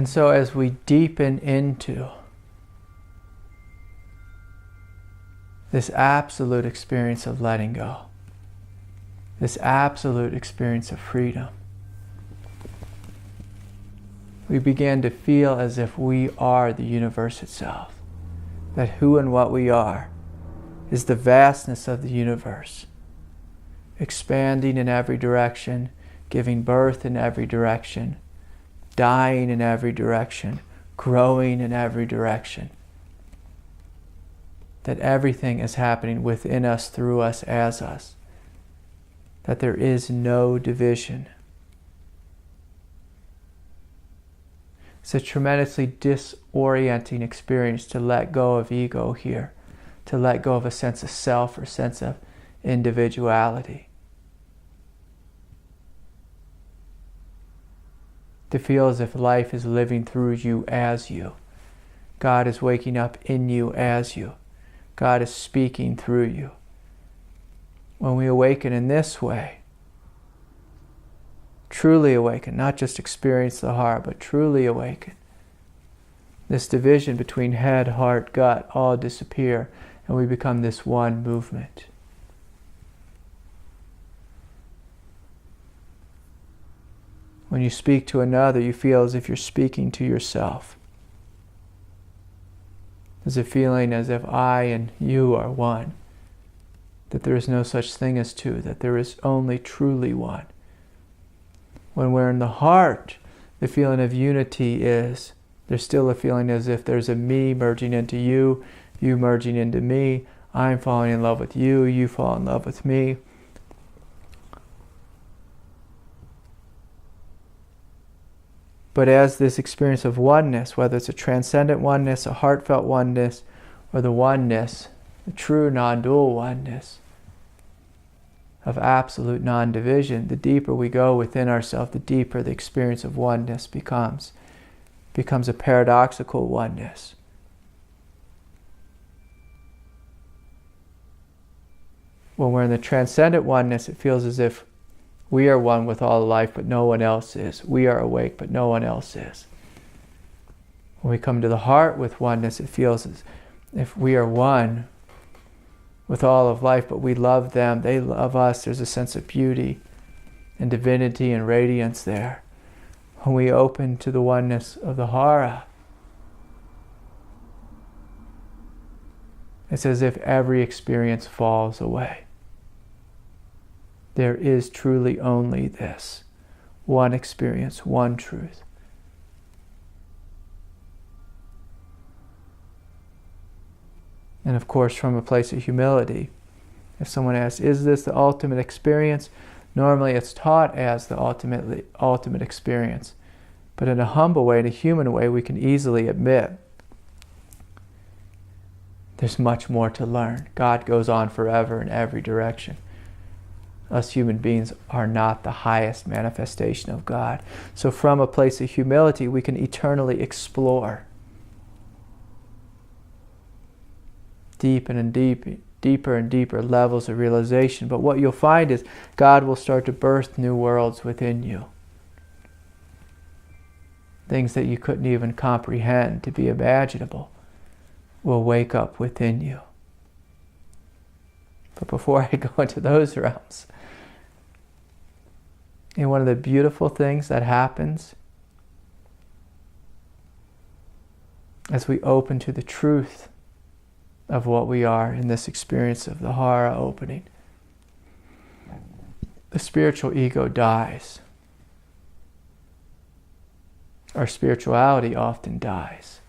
And so as we deepen into this absolute experience of letting go, this absolute experience of freedom, we begin to feel as if we are the universe itself, that who and what we are is the vastness of the universe, expanding in every direction, giving birth in every direction, dying in every direction, growing in every direction. That everything is happening within us, through us, as us. That there is no division. It's a tremendously disorienting experience to let go of ego here, to let go of a sense of self or sense of individuality. To feel as if life is living through you as you. God is waking up in you as you. God is speaking through you. When we awaken in this way, truly awaken, not just experience the Hara, but truly awaken, this division between head, heart, gut all disappear, and we become this one movement. When you speak to another, you feel as if you're speaking to yourself. There's a feeling as if I and you are one, that there is no such thing as two, that there is only truly one. When we're in the heart, the feeling of unity is, there's still a feeling as if there's a me merging into you, you merging into me, I'm falling in love with you, you fall in love with me. But as this experience of oneness, whether it's a transcendent oneness, a heartfelt oneness, or the oneness, the true non-dual oneness of absolute non-division, the deeper we go within ourselves, the deeper the experience of oneness becomes a paradoxical oneness. When we're in the transcendent oneness, it feels as if we are one with all life, but no one else is. We are awake, but no one else is. When we come to the heart with oneness, it feels as if we are one with all of life, but we love them, they love us. There's a sense of beauty and divinity and radiance there. When we open to the oneness of the Hara, it's as if every experience falls away. There is truly only this, one experience, one truth. And of course, from a place of humility, if someone asks, is this the ultimate experience? Normally it's taught as the ultimate experience. But in a humble way, in a human way, we can easily admit there's much more to learn. God goes on forever in every direction. Us human beings are not the highest manifestation of God. So from a place of humility, we can eternally explore deeper and deeper levels of realization. But what you'll find is God will start to birth new worlds within you. Things that you couldn't even comprehend to be imaginable will wake up within you. But before I go into those realms, one of the beautiful things that happens as we open to the truth of what we are in this experience of the Hara opening, the spiritual ego dies. Our spirituality often dies.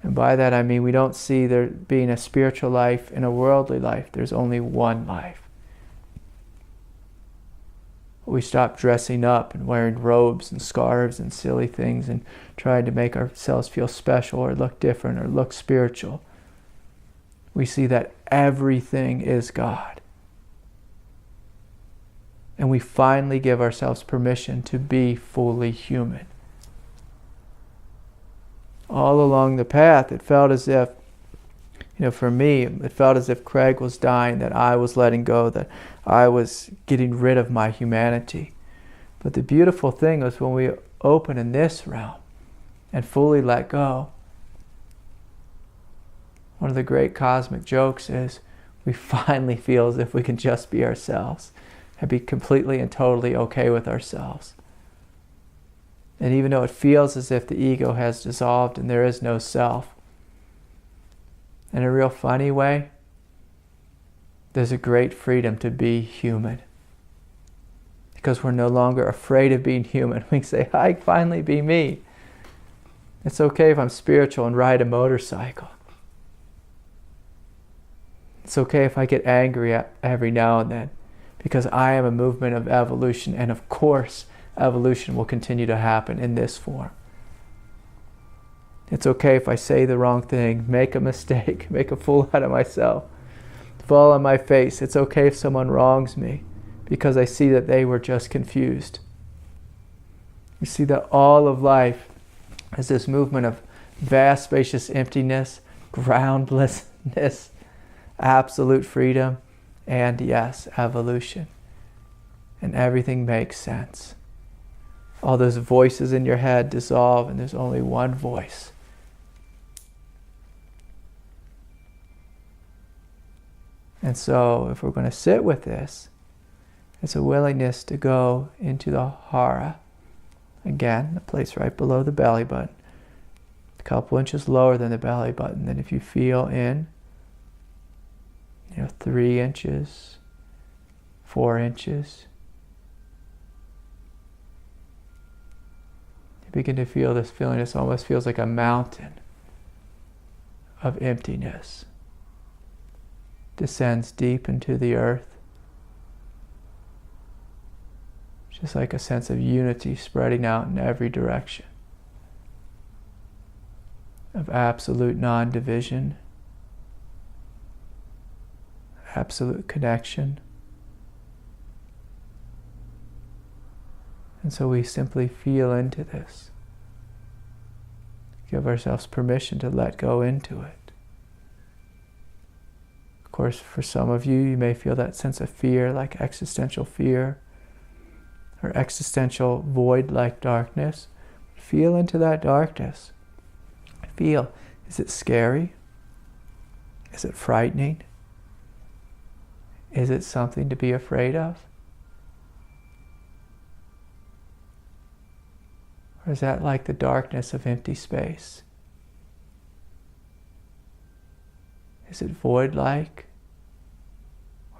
And by that I mean we don't see there being a spiritual life and a worldly life. There's only one life. We stop dressing up and wearing robes and scarves and silly things and trying to make ourselves feel special or look different or look spiritual. We see that everything is God. And we finally give ourselves permission to be fully human. All along the path, it felt as if, for me, it felt as if Craig was dying, that I was letting go, that I was getting rid of my humanity. But the beautiful thing is when we open in this realm and fully let go, one of the great cosmic jokes is we finally feel as if we can just be ourselves and be completely and totally okay with ourselves. And even though it feels as if the ego has dissolved and there is no self, in a real funny way, there's a great freedom to be human. Because we're no longer afraid of being human. We can say, I can finally be me. It's okay if I'm spiritual and ride a motorcycle. It's okay if I get angry every now and then, because I am a movement of evolution, and of course evolution will continue to happen in this form. It's okay if I say the wrong thing, make a mistake, make a fool out of myself, fall on my face. It's okay if someone wrongs me, because I see that they were just confused. You see that all of life is this movement of vast, spacious emptiness, groundlessness, absolute freedom, and yes, evolution. And everything makes sense. All those voices in your head dissolve, and there's only one voice. And so, if we're going to sit with this, it's a willingness to go into the Hara. Again, the place right below the belly button. A couple inches lower than the belly button. Then if you feel in, 3 inches, 4 inches. You begin to feel this feeling. It almost feels like a mountain of emptiness. Descends deep into the earth. Just like a sense of unity spreading out in every direction. Of absolute non-division. Absolute connection. And so we simply feel into this. Give ourselves permission to let go into it. Of course, for some of you, you may feel that sense of fear, like existential fear, or existential void like darkness. Feel into that darkness. Feel, is it scary? Is it frightening? Is it something to be afraid of? Or is that like the darkness of empty space? Is it void-like?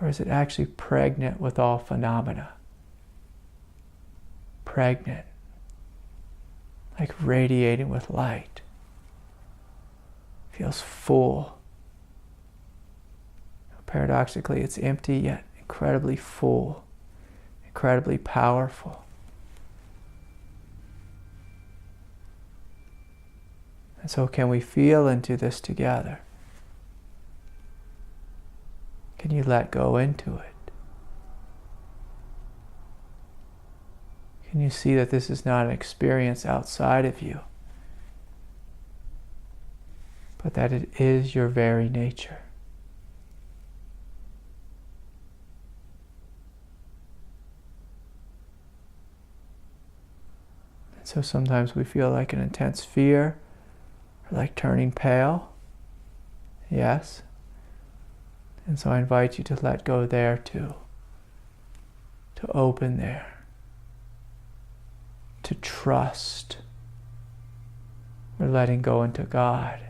Or is it actually pregnant with all phenomena? Pregnant, like radiating with light. Feels full. Paradoxically, it's empty yet incredibly full, incredibly powerful. And so can we feel into this together? Can you let go into it? Can you see that this is not an experience outside of you, but that it is your very nature? And so sometimes we feel like an intense fear, or like turning pale. Yes. And so I invite you to let go there too. To open there. To trust. We're letting go into God.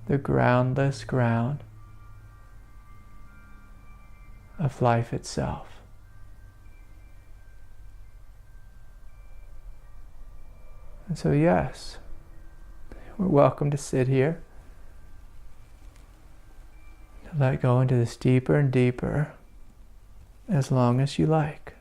The groundless ground of life itself. And so yes, we're welcome to sit here. To let go into this deeper and deeper as long as you like.